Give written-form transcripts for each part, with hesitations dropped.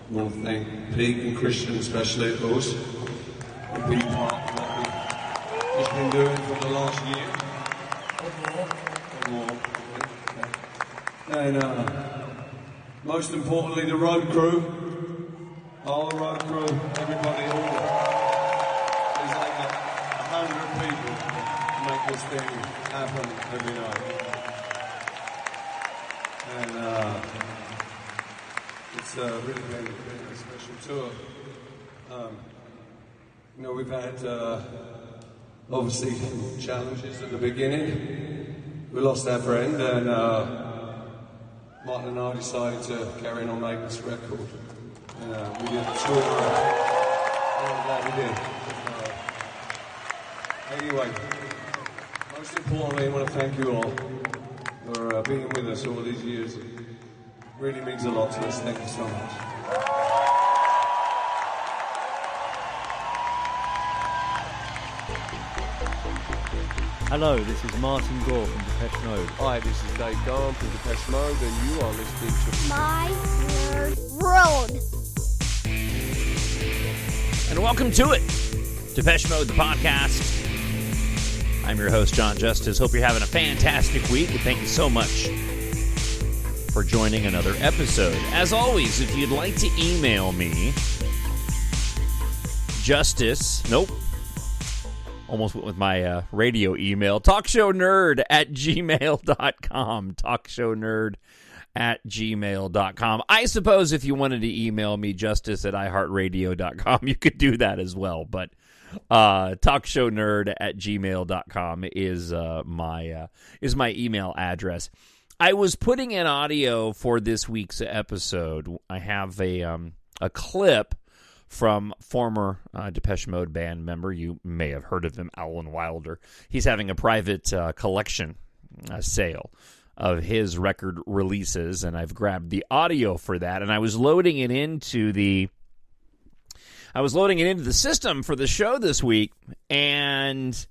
I want to thank Pete and Christian especially, of course, for being part of what we've just been doing for the last year. Or more. And most importantly, the road crew. All the road crew, everybody, all there's like 100 people to make this thing happen every night. And it's really been a special tour. We've had obviously challenges at the beginning. We lost our friend, and Martin and I decided to carry on making this record. We did a tour. I'm glad we did. Anyway, most importantly, I want to thank you all for being with us all these years. It really means a lot to us. Thank you so much. Hello, this is Martin Gore from Depeche Mode. Hi, this is Dave Gahan from Depeche Mode, and you are listening to My Nerd World. And welcome to it, Depeche Mode, the podcast. I'm your host, Jon Justice. Hope you're having a fantastic week, and thank you so much for joining another episode. As always, if you'd like to email me, almost went with my radio email, TalkShowNerd@gmail.com, TalkShowNerd@gmail.com. I suppose if you wanted to email me, justice@iheartradio.com, you could do that as well, but TalkShowNerd@gmail.com is my email address. I was putting in audio for this week's episode. I have a clip from former Depeche Mode band member. You may have heard of him, Alan Wilder. He's having a private collection sale of his record releases, and I've grabbed the audio for that, and I was loading it into the system for the show this week, and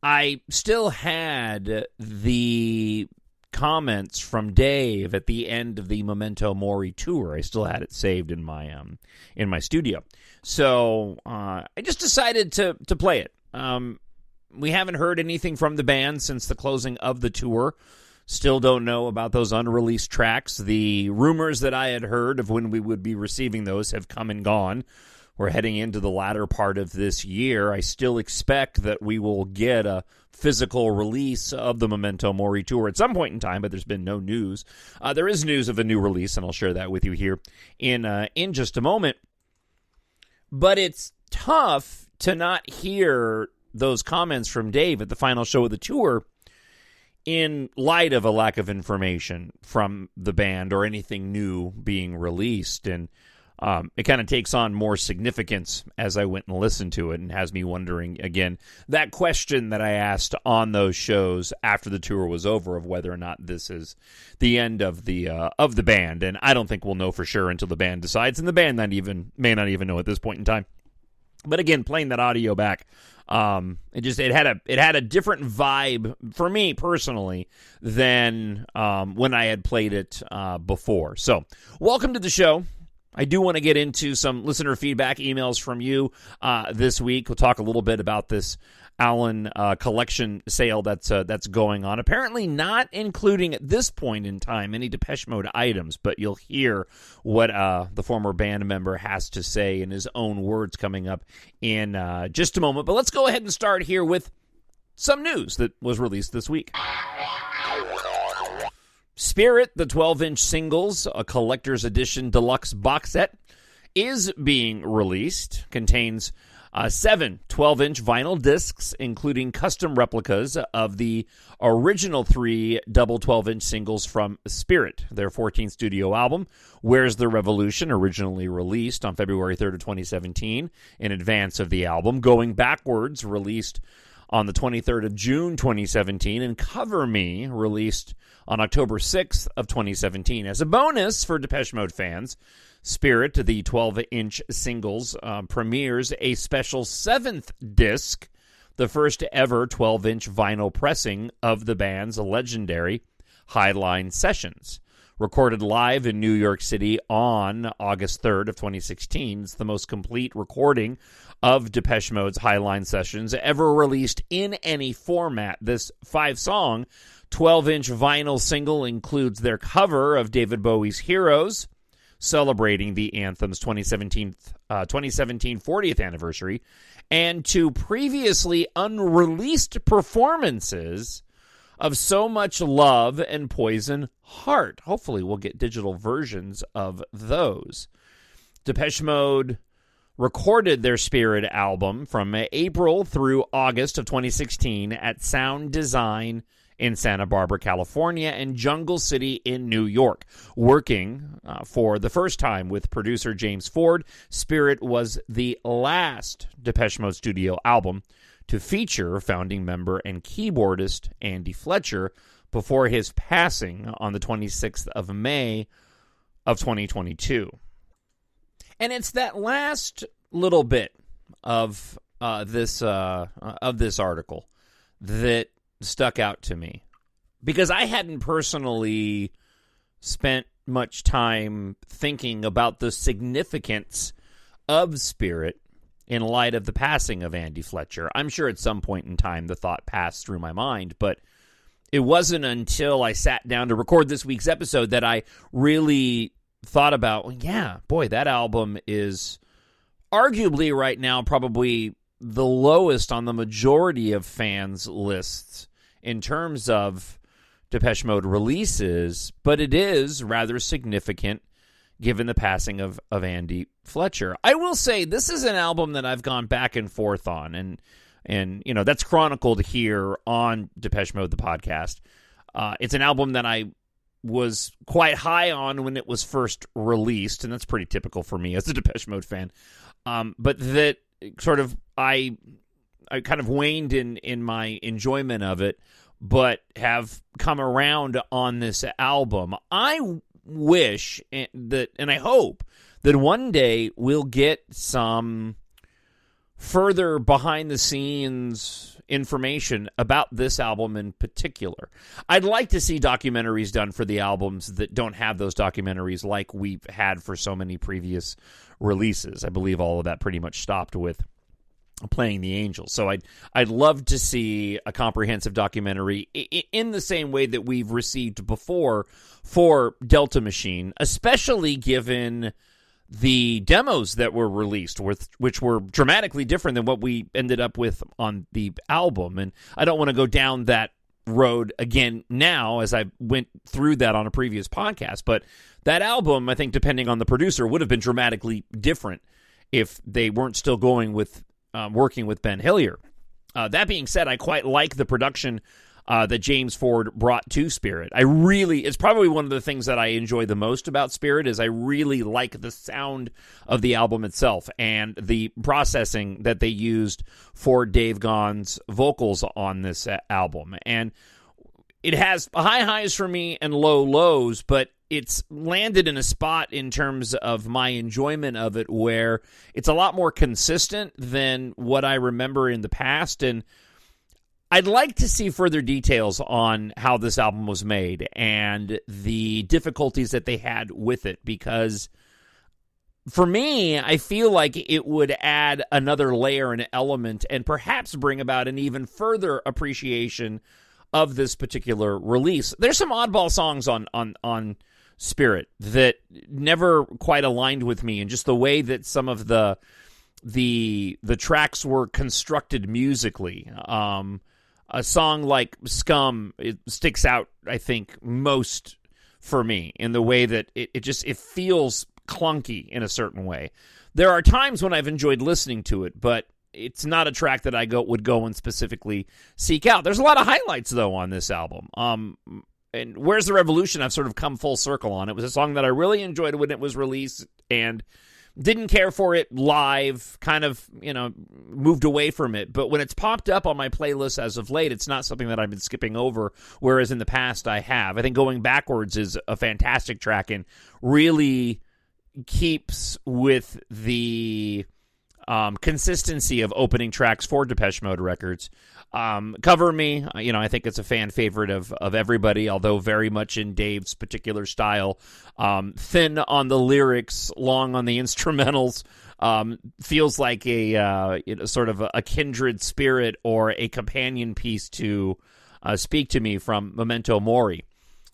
I still had the comments from Dave at the end of the Memento Mori tour. I still had it saved in my studio, so I just decided to play it. We haven't heard anything from the band since the closing of the tour. Still don't know about those unreleased tracks. The rumors that I had heard of when we would be receiving those have come and gone. We're heading into the latter part of this year. I still expect that we will get a physical release of the Memento Mori tour at some point in time, but there's been no news. There is news of a new release, and I'll share that with you here in just a moment. But it's tough to not hear those comments from Dave at the final show of the tour in light of a lack of information from the band or anything new being released. And it kind of takes on more significance as I went and listened to it, and has me wondering, again, that question that I asked on those shows after the tour was over of whether or not this is the end of the band. And I don't think we'll know for sure until the band decides, and the band may not even know at this point in time. But again, playing that audio back, it had a different vibe for me personally than when I had played it before. So, welcome to the show. I do want to get into some listener feedback emails from you this week. We'll talk a little bit about this Alan collection sale that's going on. Apparently not including at this point in time any Depeche Mode items, but you'll hear what the former band member has to say in his own words coming up in just a moment. But let's go ahead and start here with some news that was released this week. Spirit, the 12-inch singles, a collector's edition deluxe box set, is being released. Contains 7 12-inch vinyl discs, including custom replicas of the original 3 double 12-inch singles from Spirit, their 14th studio album, Where's the Revolution, originally released on February 3rd of 2017, in advance of the album. Going Backwards, released on the 23rd of June 2017, and Cover Me, released on October 6th of 2017. As a bonus for Depeche Mode fans, Spirit, the 12-inch singles, premieres a special 7th disc, the first ever 12-inch vinyl pressing of the band's legendary Highline Sessions, Recorded live in New York City on August 3rd of 2016. It's the most complete recording of Depeche Mode's Highline sessions ever released in any format. This 5-song, 12-inch vinyl single includes their cover of David Bowie's Heroes, celebrating the anthem's 2017 40th anniversary, and 2 previously unreleased performances of So Much Love and Poison Heart. Hopefully we'll get digital versions of those. Depeche Mode recorded their Spirit album from April through August of 2016 at Sound Design in Santa Barbara, California, and Jungle City in New York. Working for the first time with producer James Ford, Spirit was the last Depeche Mode studio album to feature founding member and keyboardist Andy Fletcher before his passing on the 26th of May of 2022. And it's that last little bit of this article that stuck out to me, because I hadn't personally spent much time thinking about the significance of Spirit in light of the passing of Andy Fletcher. I'm sure at some point in time the thought passed through my mind, but it wasn't until I sat down to record this week's episode that I really thought about, well, yeah, boy, that album is arguably right now probably the lowest on the majority of fans' lists in terms of Depeche Mode releases, but it is rather significant given the passing of Andy Fletcher. I will say this is an album that I've gone back and forth on, and you know, that's chronicled here on Depeche Mode, the podcast. It's an album that I was quite high on when it was first released, and that's pretty typical for me as a Depeche Mode fan. But that sort of I kind of waned in my enjoyment of it, but have come around on this album. I wish that, and I hope that one day we'll get some further behind the scenes information about this album in particular. I'd like to see documentaries done for the albums that don't have those documentaries like we've had for so many previous releases. I believe all of that pretty much stopped with Playing the Angels. So I'd love to see a comprehensive documentary in the same way that we've received before for Delta Machine, especially given the demos that were released, which were dramatically different than what we ended up with on the album. And I don't want to go down that road again now, as I went through that on a previous podcast. But that album, I think, depending on the producer, would have been dramatically different if they weren't still going with working with Ben Hillier. That being said, I quite like the production that James Ford brought to Spirit. It's probably one of the things that I enjoy the most about Spirit is I really like the sound of the album itself and the processing that they used for Dave Gahan's vocals on this album. And it has high highs for me and low lows, but it's landed in a spot in terms of my enjoyment of it where it's a lot more consistent than what I remember in the past. And I'd like to see further details on how this album was made and the difficulties that they had with it, because for me, I feel like it would add another layer and element and perhaps bring about an even further appreciation of this particular release. There's some oddball songs on Spirit that never quite aligned with me, and just the way that some of the tracks were constructed musically. A song like Scum, it sticks out, I think, most for me in the way that it feels clunky in a certain way. There are times when I've enjoyed listening to it, but it's not a track that I would go and specifically seek out. There's a lot of highlights, though, on this album. And Where's the Revolution, I've sort of come full circle on. It was a song that I really enjoyed when it was released and didn't care for it live, kind of, moved away from it. But when it's popped up on my playlist as of late, it's not something that I've been skipping over, whereas in the past I have. I think Going Backwards is a fantastic track and really keeps with the consistency of opening tracks for Depeche Mode records. Cover Me, I think it's a fan favorite of everybody, although very much in Dave's particular style. Thin on the lyrics, long on the instrumentals. Feels like a sort of a kindred spirit or a companion piece to Speak to Me from Memento Mori.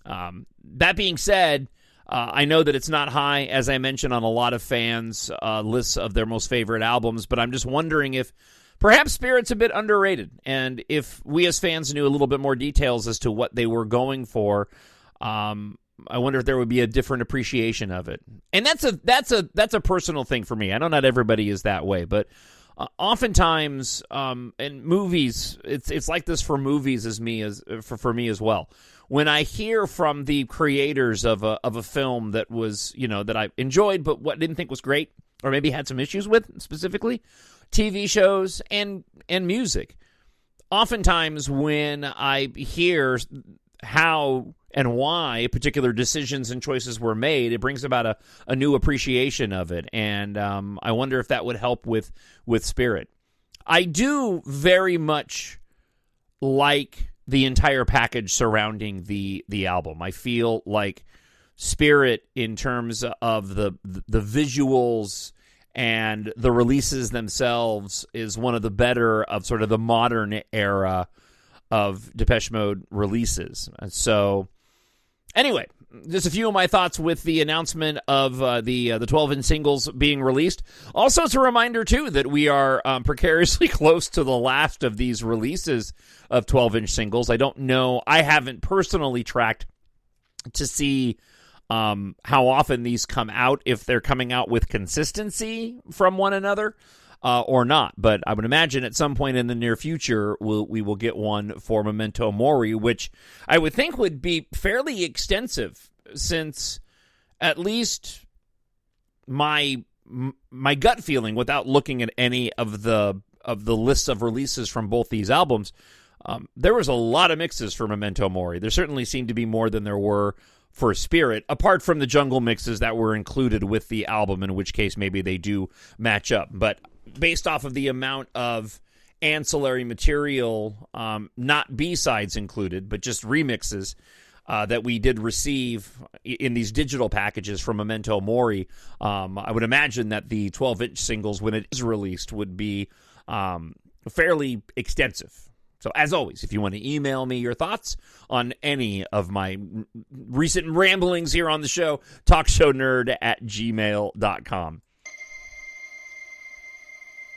That being said, I know that it's not high, as I mentioned, on a lot of fans' lists of their most favorite albums, but I'm just wondering if perhaps Spirit's a bit underrated, and if we as fans knew a little bit more details as to what they were going for, I wonder if there would be a different appreciation of it. And that's a personal thing for me. I know not everybody is that way, but oftentimes in movies, it's like this for movies for me as well. When I hear from the creators of a film that was, that I enjoyed but what didn't think was great, or maybe had some issues with specifically, TV shows and music. Oftentimes when I hear how and why particular decisions and choices were made, it brings about a new appreciation of it. And I wonder if that would help with Spirit. I do very much like the entire package surrounding the album. I feel like Spirit, in terms of the visuals and the releases themselves, is one of the better of sort of the modern era of Depeche Mode releases. And so, anyway, just a few of my thoughts with the announcement of the 12-inch singles being released. Also, it's a reminder, too, that we are precariously close to the last of these releases of 12-inch singles. I don't know. I haven't personally tracked to see how often these come out, if they're coming out with consistency from one another or not. But I would imagine at some point in the near future, we will get one for Memento Mori, which I would think would be fairly extensive, since at least my gut feeling, without looking at any of the lists of releases from both these albums, there was a lot of mixes for Memento Mori. There certainly seemed to be more than there were for Spirit, apart from the jungle mixes that were included with the album, in which case maybe they do match up. But based off of the amount of ancillary material, not B-sides included, but just remixes that we did receive in these digital packages from Memento Mori, I would imagine that the 12-inch singles, when it is released, would be fairly extensive. So, as always, if you want to email me your thoughts on any of my recent ramblings here on the show, TalkShowNerd@gmail.com.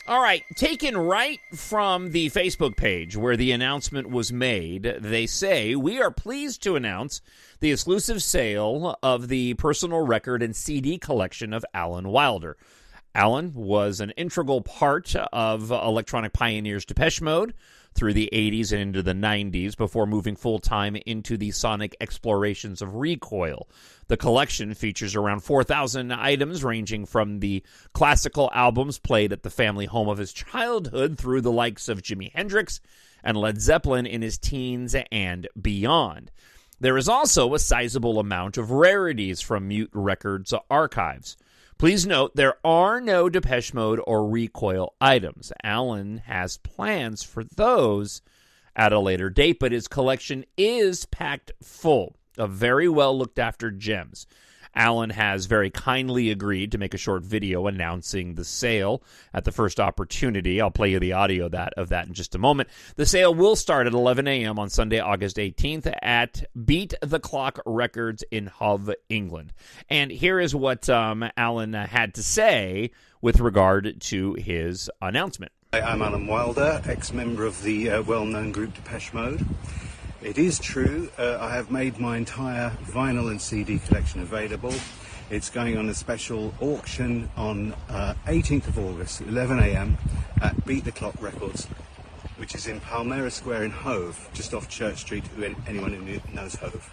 All right, taken right from the Facebook page where the announcement was made, they say, "We are pleased to announce the exclusive sale of the personal record and CD collection of Alan Wilder." Alan was an integral part of electronic pioneers Depeche Mode through the 80s and into the 90s, before moving full-time into the sonic explorations of Recoil. The collection features around 4,000 items, ranging from the classical albums played at the family home of his childhood through the likes of Jimi Hendrix and Led Zeppelin in his teens and beyond. There is also a sizable amount of rarities from Mute Records archives. Please note, there are no Depeche Mode or Recoil items. Alan has plans for those at a later date, but his collection is packed full of very well looked after gems. Alan has very kindly agreed to make a short video announcing the sale at the first opportunity. I'll play you the audio of that in just a moment. The sale will start at 11 a.m. on Sunday, August 18th at Beat the Clock Records in Hove, England. And here is what Alan had to say with regard to his announcement. I'm Alan Wilder, ex-member of the well-known group Depeche Mode. It is true, I have made my entire vinyl and CD collection available. It's going on a special auction on 18th of August, 11 a.m. at Beat the Clock Records, which is in Palmera Square in Hove, just off Church Street, anyone who knows Hove.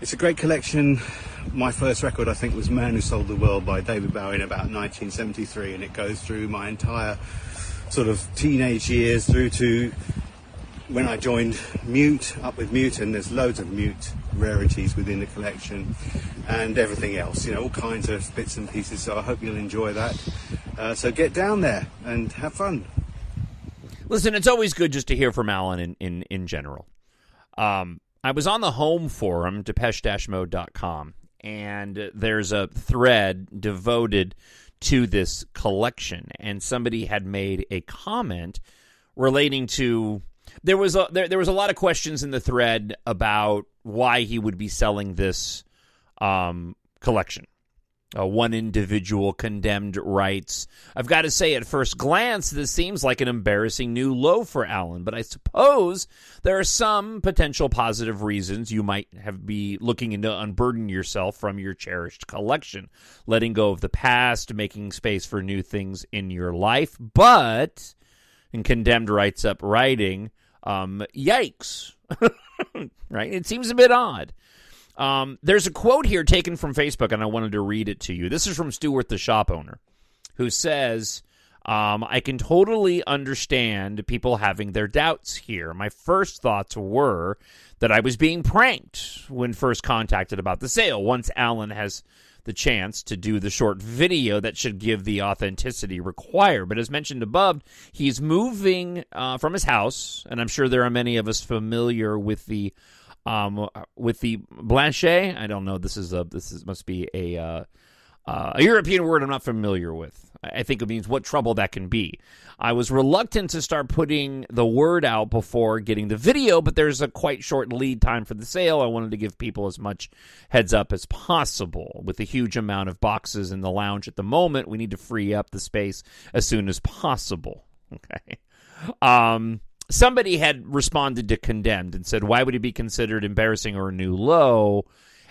It's a great collection. My first record, I think, was Man Who Sold the World by David Bowie in about 1973, and it goes through my entire sort of teenage years through to when I joined Mute, up with Mute, and there's loads of Mute rarities within the collection, and everything else, all kinds of bits and pieces. So I hope you'll enjoy that. So get down there and have fun. Listen, it's always good just to hear from Alan in general. I was on the home forum, depeche-mode.com, and there's a thread devoted to this collection, and somebody had made a comment relating to there was a lot of questions in the thread about why he would be selling this collection. One individual condemned writes, "I've got to say, at first glance, this seems like an embarrassing new low for Alan, but I suppose there are some potential positive reasons you might be looking into unburden yourself from your cherished collection, letting go of the past, making space for new things in your life, but," and condemned writes up writing, yikes, right? It seems a bit odd. There's a quote here taken from Facebook, and I wanted to read it to you. This is from Stuart, the shop owner, who says, I can totally understand people having their doubts here. My first thoughts were that I was being pranked when first contacted about the sale. Once Alan has the chance to do the short video, that should give the authenticity required. But as mentioned above, he's moving from his house, and I'm sure there are many of us familiar with the blanchet. I don't know. This must be a European word I'm not familiar with. I think it means what trouble that can be. I was reluctant to start putting the word out before getting the video, but there's a quite short lead time for the sale. I wanted to give people as much heads up as possible. With a huge amount of boxes in the lounge at the moment, we need to free up the space as soon as possible. Okay. Somebody had responded to condemned and said, why would it be considered embarrassing or a new low?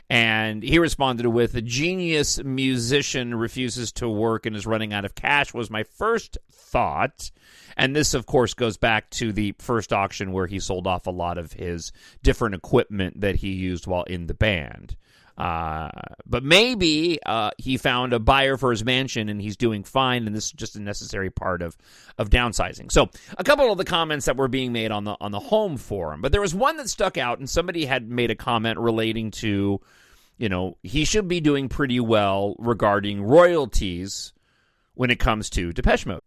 And he responded with, a genius musician refuses to work and is running out of cash was my first thought. And this, of course, goes back to the first auction where he sold off a lot of his different equipment that he used while in the band. But maybe he found a buyer for his mansion and he's doing fine, and this is just a necessary part of downsizing. So a couple of the comments that were being made on the home forum, but there was one that stuck out, and somebody had made a comment relating to, he should be doing pretty well regarding royalties when it comes to Depeche Mode.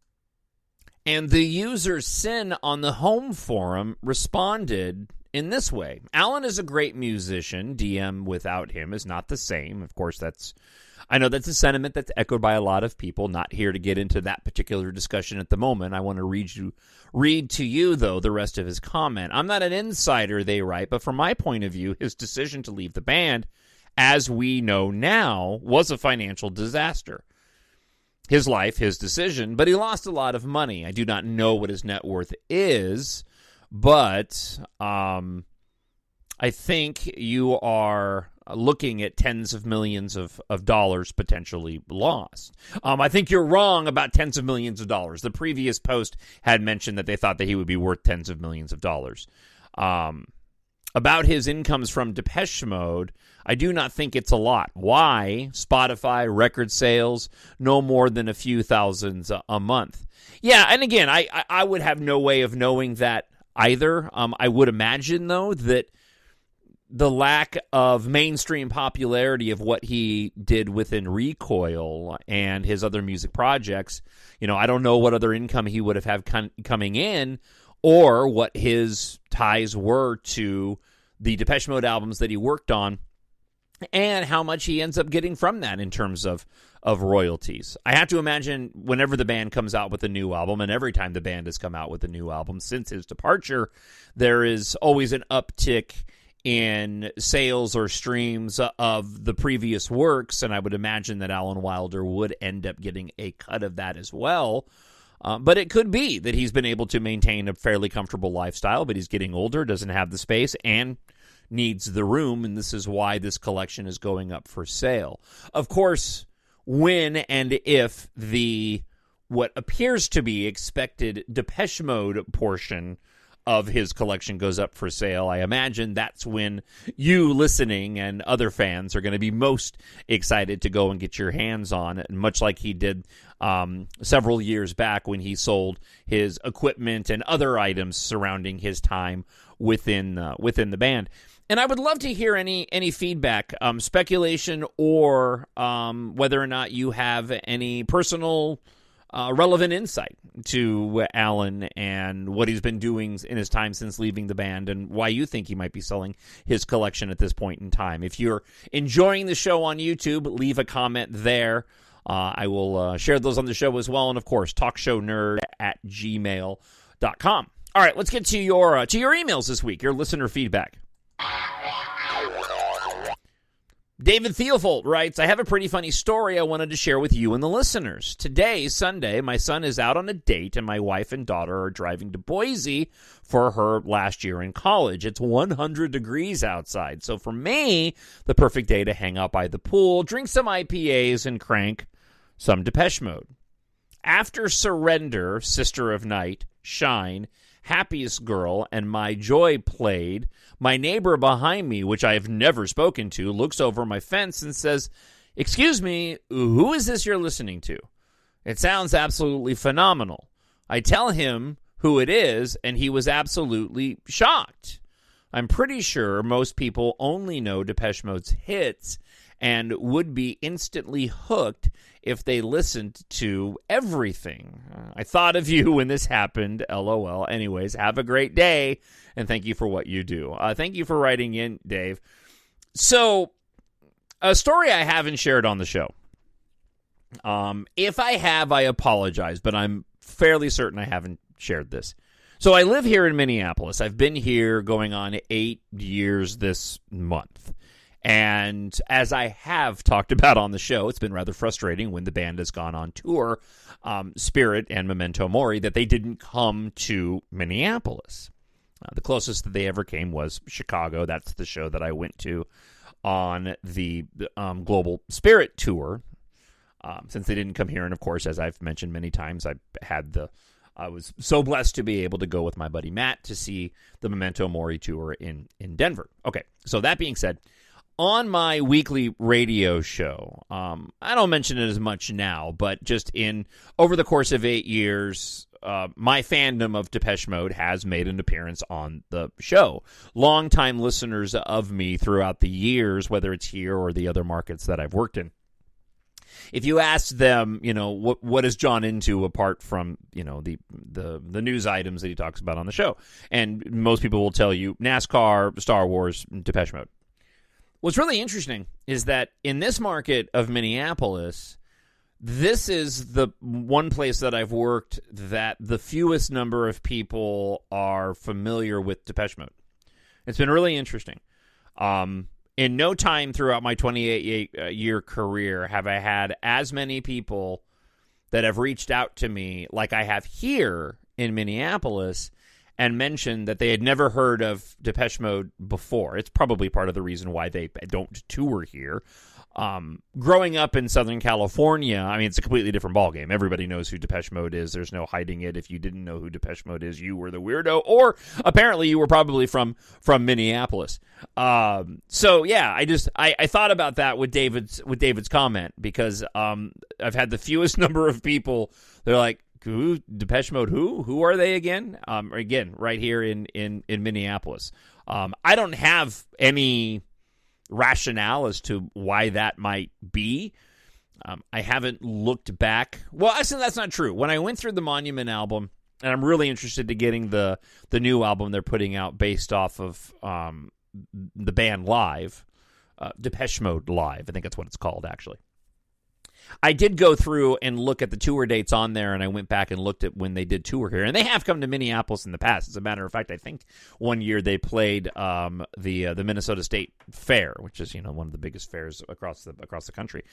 And the user Sin on the home forum responded in this way. Alan is a great musician. DM without him is not the same. Of course, I know that's a sentiment that's echoed by a lot of people. Not here to get into that particular discussion at the moment. I want to read to you, though, the rest of his comment. I'm not an insider, they write, but from my point of view, his decision to leave the band, as we know now, was a financial disaster. His life, his decision, but he lost a lot of money. I do not know what his net worth is, but I think you are looking at tens of millions of dollars potentially lost. I think you're wrong about tens of millions of dollars. The previous post had mentioned that they thought that he would be worth tens of millions of dollars. About his incomes from Depeche Mode, I do not think it's a lot. Why? Spotify, record sales, no more than a few thousands a month. Yeah, and again, I would have no way of knowing that either. I would imagine, though, that the lack of mainstream popularity of what he did within Recoil and his other music projects, I don't know what other income he would have had coming in, or what his ties were to the Depeche Mode albums that he worked on, and how much he ends up getting from that in terms of royalties. I have to imagine whenever the band comes out with a new album, and every time the band has come out with a new album since his departure, there is always an uptick in sales or streams of the previous works, and I would imagine that Alan Wilder would end up getting a cut of that as well. But it could be that he's been able to maintain a fairly comfortable lifestyle, but he's getting older, doesn't have the space, and needs the room, and this is why this collection is going up for sale. Of course, when and if what appears to be expected Depeche Mode portion of his collection goes up for sale, I imagine that's when you listening and other fans are going to be most excited to go and get your hands on it, much like he did several years back when he sold his equipment and other items surrounding his time within the band. And I would love to hear any feedback, speculation, or whether or not you have any personal relevant insight to Alan and what he's been doing in his time since leaving the band and why you think he might be selling his collection at this point in time. If you're enjoying the show on YouTube, leave a comment there. I will share those on the show as well. And, of course, talkshownerd@gmail.com. All right, let's get to your emails this week, your listener feedback. David Theofold writes, I have a pretty funny story I wanted to share with you and the listeners. Today, Sunday, my son is out on a date, and my wife and daughter are driving to Boise for her last year in college. It's 100 degrees outside, so for me, the perfect day to hang out by the pool, drink some IPAs, and crank some Depeche Mode. After Surrender, Sister of Night, Shine, Happiest Girl, and My Joy played, my neighbor behind me, which I have never spoken to, looks over my fence and says, "Excuse me, who is this you're listening to? It sounds absolutely phenomenal." I tell him who it is, and he was absolutely shocked. I'm pretty sure most people only know Depeche Mode's hits and would be instantly hooked if they listened to everything. I thought of you when this happened, LOL. Anyways, have a great day, and thank you for what you do. Thank you for writing in, Dave. So, a story I haven't shared on the show. If I have, I apologize, but I'm fairly certain I haven't shared this. So I live here in Minneapolis. I've been here going on 8 years this month. And as I have talked about on the show, it's been rather frustrating when the band has gone on tour, Spirit and Memento Mori, that they didn't come to Minneapolis. The closest that they ever came was Chicago. That's the show that I went to on the Global Spirit Tour. Since they didn't come here, and of course, as I've mentioned many times, I was so blessed to be able to go with my buddy Matt to see the Memento Mori tour in Denver. Okay, so that being said, on my weekly radio show, I don't mention it as much now, but just over the course of 8 years, my fandom of Depeche Mode has made an appearance on the show. Longtime listeners of me throughout the years, whether it's here or the other markets that I've worked in, if you ask them, what is John into apart from, the news items that he talks about on the show, and most people will tell you NASCAR, Star Wars, Depeche Mode. What's really interesting is that in this market of Minneapolis, this is the one place that I've worked that the fewest number of people are familiar with Depeche Mode. It's been really interesting. In no time throughout my 28-year career have I had as many people that have reached out to me like I have here in Minneapolis and mentioned that they had never heard of Depeche Mode before. It's probably part of the reason why they don't tour here. Growing up in Southern California, I mean, it's a completely different ballgame. Everybody knows who Depeche Mode is. There's no hiding it. If you didn't know who Depeche Mode is, you were the weirdo, or apparently you were probably from Minneapolis. So yeah, I thought about that with David's comment, because I've had the fewest number of people. They're like, who, Depeche Mode, who are they again? Again, right here in Minneapolis. I don't have any rationale as to why that might be. I haven't looked back. Well, actually, that's not true. When I went through the Monument album, and I'm really interested in getting the new album they're putting out based off of the band live, Depeche Mode Live. I think that's what it's called, actually. I did go through and look at the tour dates on there, and I went back and looked at when they did tour here. And they have come to Minneapolis in the past. As a matter of fact, I think one year they played the Minnesota State Fair, which is one of the biggest fairs across the country.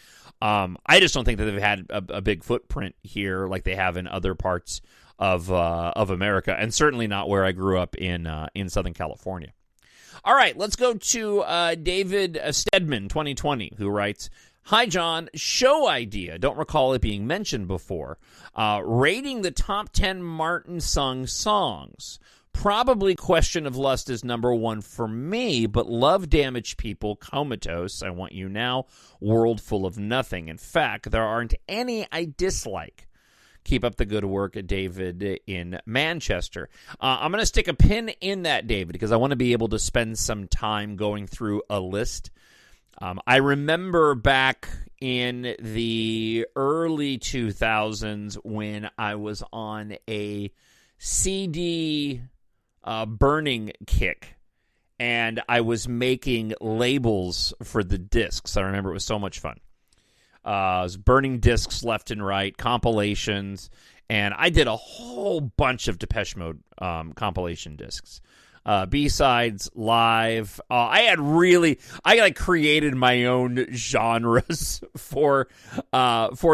I just don't think that they've had a big footprint here like they have in other parts of America, and certainly not where I grew up in Southern California. All right, let's go to David Stedman, 2020, who writes, "Hi, John. Show idea. Don't recall it being mentioned before. Rating the top 10 Martin-sung songs. Probably Question of Lust is number 1 for me, but Love Damaged People, Comatose, I Want You Now, World Full of Nothing. In fact, there aren't any I dislike. Keep up the good work, David in Manchester. I'm going to stick a pin in that, David, because I want to be able to spend some time going through a list. I remember back in the early 2000s when I was on a CD burning kick, and I was making labels for the discs. I remember it was so much fun. I was burning discs left and right, compilations, and I did a whole bunch of Depeche Mode compilation discs. B-sides, live. I created my own genres for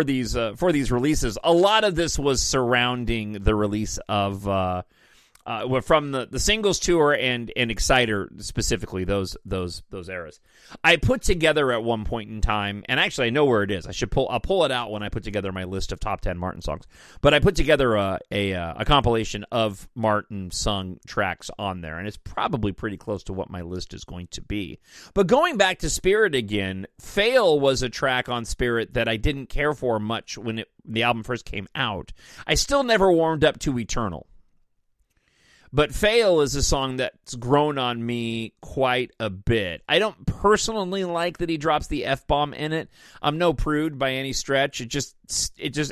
these releases. A lot of this was surrounding the release of from the singles tour and Exciter, specifically those eras. I put together at one point in time, and actually I know where it is. I'll pull it out when I put together my list of top 10 Martin songs. But I put together a compilation of Martin sung tracks on there, and it's probably pretty close to what my list is going to be. But going back to Spirit again, Fail was a track on Spirit that I didn't care for much when the album first came out. I still never warmed up to Eternal. But Fail is a song that's grown on me quite a bit. I don't personally like that he drops the F-bomb in it. I'm no prude by any stretch. It just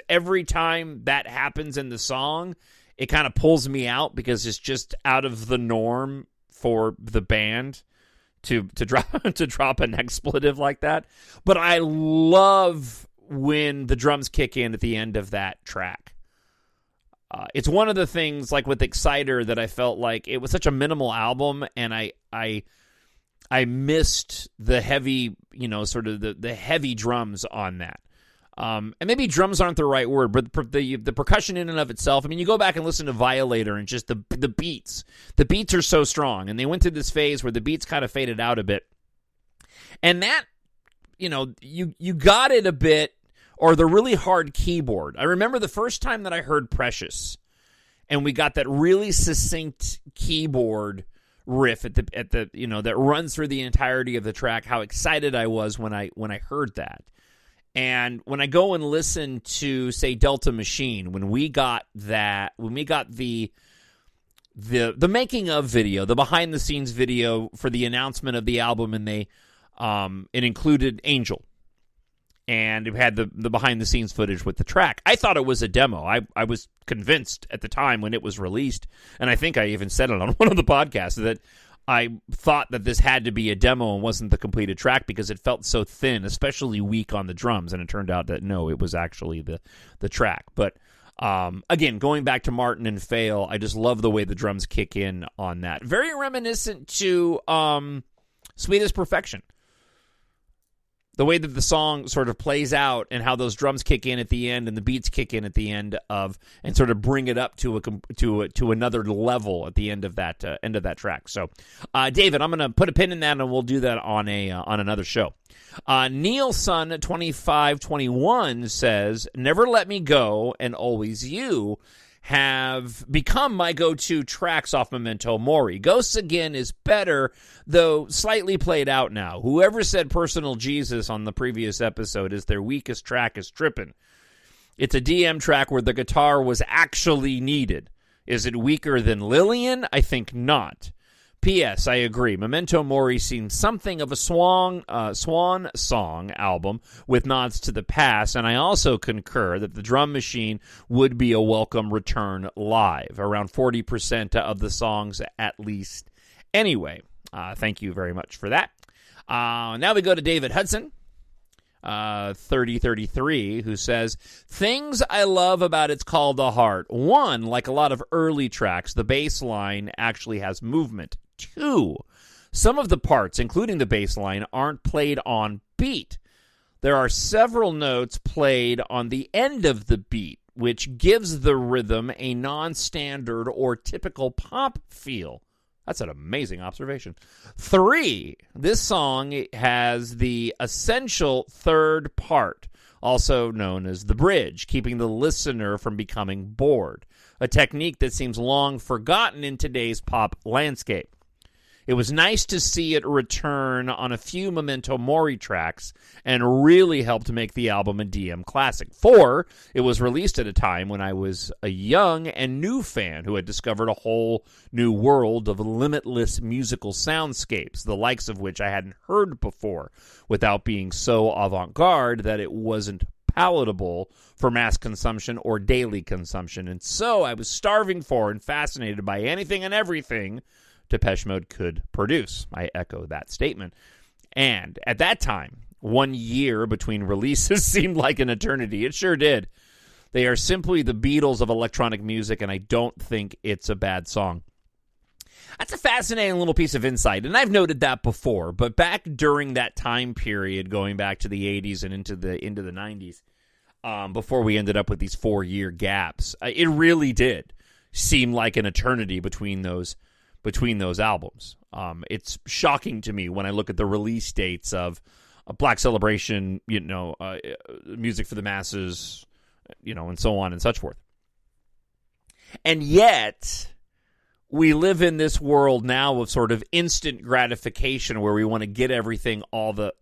every time that happens in the song, it kind of pulls me out because it's just out of the norm for the band to drop an expletive like that. But I love when the drums kick in at the end of that track. It's one of the things, like with Exciter, that I felt like it was such a minimal album, and I missed the heavy, sort of the heavy drums on that. And maybe drums aren't the right word, but the percussion in and of itself. I mean, you go back and listen to Violator, and just the beats. The beats are so strong, and they went through this phase where the beats kind of faded out a bit. And that, you got it a bit. Or the really hard keyboard. I remember the first time that I heard Precious, and we got that really succinct keyboard riff at the that runs through the entirety of the track. How excited I was when I heard that. And when I go and listen to, say, Delta Machine, when we got the making of video, the behind the scenes video for the announcement of the album, and it included Angel. And it had the behind-the-scenes footage with the track. I thought it was a demo. I was convinced at the time when it was released, and I think I even said it on one of the podcasts, that I thought that this had to be a demo and wasn't the completed track because it felt so thin, especially weak on the drums, and it turned out that, no, it was actually the track. But, again, going back to Martin and Fail, I just love the way the drums kick in on that. Very reminiscent to Sweetest Perfection. The way that the song sort of plays out and how those drums kick in at the end and the beats kick in at the end of, and sort of bring it up to another level at the end of that track. So, David, I'm going to put a pin in that, and we'll do that on another show. Neilson 2521 says, "Never Let Me Go and Always You have become my go-to tracks off Memento Mori. Ghosts Again is better, though slightly played out now. Whoever said Personal Jesus on the previous episode is their weakest track is trippin'. It's a DM track where the guitar was actually needed. Is it weaker than Lillian? I think not. P.S. I agree. Memento Mori seems something of a swan song album with nods to the past, and I also concur that the drum machine would be a welcome return live. Around 40% of the songs at least. Anyway, thank you very much for that. Now we go to David Hudson, 3033, who says, "Things I love about It's Called the Heart. One, like a lot of early tracks, the bass line actually has movement. Two, some of the parts, including the bass line, aren't played on beat. There are several notes played on the end of the beat, which gives the rhythm a non-standard or typical pop feel." That's an amazing observation. 3, this song has the essential third part, also known as the bridge, keeping the listener from becoming bored, a technique that seems long forgotten in today's pop landscape. It was nice to see it return on a few Memento Mori tracks and really helped make the album a DM classic. 4, it was released at a time when I was a young and new fan who had discovered a whole new world of limitless musical soundscapes, the likes of which I hadn't heard before, without being so avant-garde that it wasn't palatable for mass consumption or daily consumption. And so I was starving for and fascinated by anything and everything Depeche Mode could produce. I echo that statement. And at that time, 1 year between releases seemed like an eternity. It sure did. They are simply the Beatles of electronic music, and I don't think it's a bad song. That's a fascinating little piece of insight, and I've noted that before, but back during that time period, going back to the 80s and into the 90s, before we ended up with these 4-year gaps, it really did seem like an eternity between those albums. It's shocking to me when I look at the release dates of Black Celebration, Music for the Masses, and so on and such forth. And yet, we live in this world now of sort of instant gratification where we want to get everything all the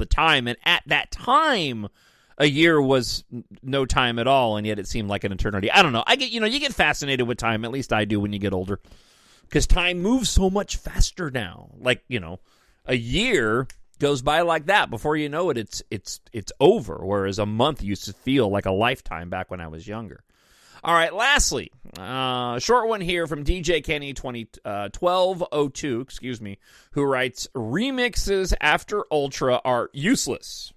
time. And at that time, a year was no time at all, and yet it seemed like an eternity. I don't know. You get fascinated with time. At least I do when you get older, because time moves so much faster now. Like, a year goes by like that. Before you know it, it's over. Whereas a month used to feel like a lifetime back when I was younger. All right, lastly, short one here from DJ Kenny 1202, who writes, remixes after Ultra are useless.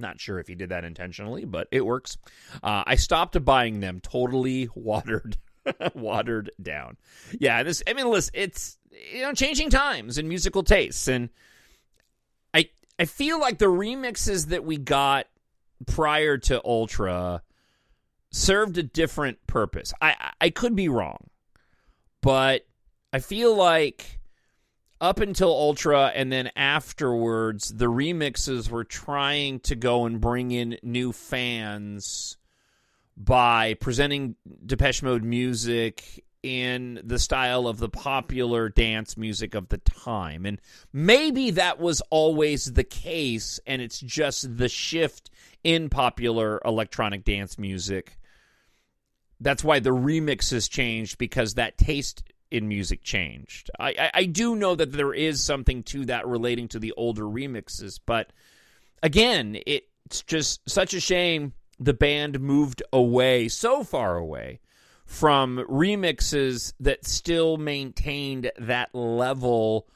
Not sure if he did that intentionally, but it works. I stopped buying them, totally watered down. Yeah, listen, it's changing times and musical tastes, and I feel like the remixes that we got prior to Ultra served a different purpose. I could be wrong, but I feel like up until Ultra and then afterwards, the remixes were trying to go and bring in new fans by presenting Depeche Mode music in the style of the popular dance music of the time. And maybe that was always the case, and it's just the shift in popular electronic dance music. That's why the remixes changed, because that taste in music changed. I do know that there is something to that relating to the older remixes, but again, it's just such a shame the band moved away, so far away, from remixes that still maintained that level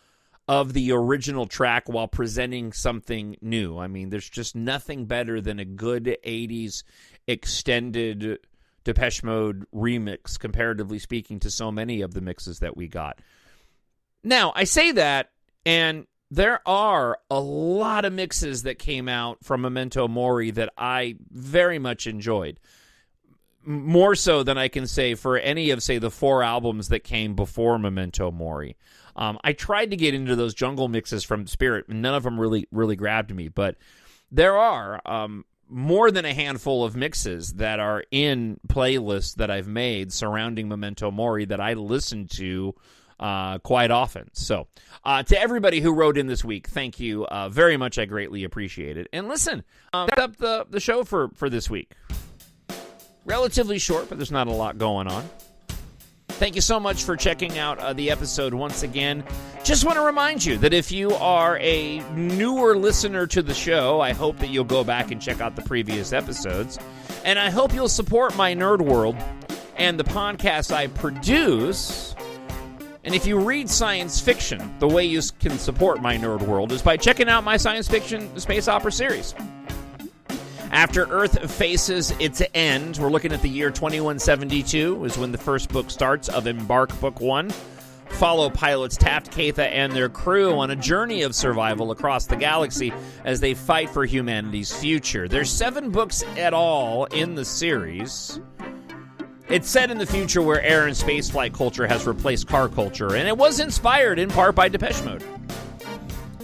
of the original track while presenting something new. I mean, there's just nothing better than a good 80s extended Depeche Mode remix, comparatively speaking, to so many of the mixes that we got. Now, I say that, and there are a lot of mixes that came out from Memento Mori that I very much enjoyed. More so than I can say for any of, say, the 4 albums that came before Memento Mori. I tried to get into those jungle mixes from Spirit, and none of them really grabbed me. But there are more than a handful of mixes that are in playlists that I've made surrounding Memento Mori that I listen to quite often. So, to everybody who wrote in this week, thank you very much. I greatly appreciate it. And listen, that's up the show for this week. Relatively short, but there's not a lot going on. Thank you so much for checking out the episode once again. Just want to remind you that if you are a newer listener to the show, I hope that you'll go back and check out the previous episodes. And I hope you'll support my nerd world and the podcast I produce. And if you read science fiction, the way you can support my nerd world is by checking out my science fiction space opera series. After Earth faces its end, we're looking at the year 2172 is when the first book starts of EMBARK Book 1. Follow pilots Taft, Keitha, and their crew on a journey of survival across the galaxy as they fight for humanity's future. There's 7 books at all in the series. It's set in the future where air and spaceflight culture has replaced car culture, and it was inspired in part by Depeche Mode.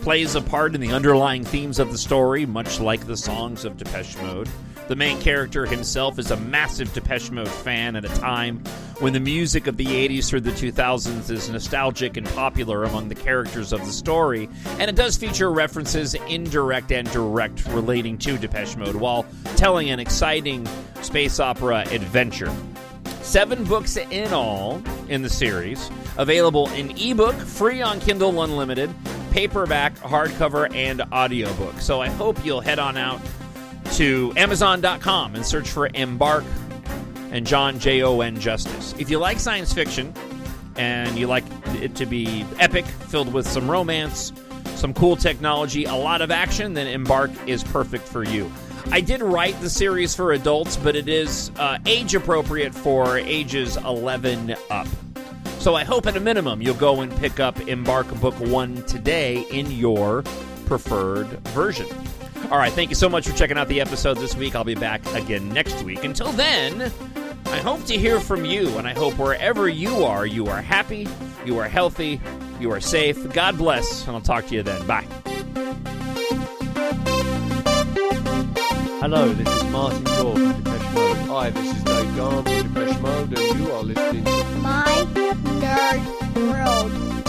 Plays a part in the underlying themes of the story, much like the songs of Depeche Mode. The main character himself is a massive Depeche Mode fan at a time when the music of the 80s through the 2000s is nostalgic and popular among the characters of the story, and it does feature references, indirect and direct, relating to Depeche Mode, while telling an exciting space opera adventure. 7 books in all in the series, available in ebook, free on Kindle Unlimited, paperback, hardcover, and audiobook. So I hope you'll head on out to Amazon.com and search for EMBARK and Jon, Jon Justice. If you like science fiction and you like it to be epic, filled with some romance, some cool technology, a lot of action, then EMBARK is perfect for you. I did write the series for adults, but it is age appropriate for ages 11 up. So I hope at a minimum you'll go and pick up EMBARK Book 1 today in your preferred version. All right, thank you so much for checking out the episode this week. I'll be back again next week. Until then, I hope to hear from you, and I hope wherever you are happy, you are healthy, you are safe. God bless, and I'll talk to you then. Bye. Hello, this is Martin Gore from Depeche Mode. Hi, this is Dave Gahan from Depeche Mode, and you are listening to My Nerd World.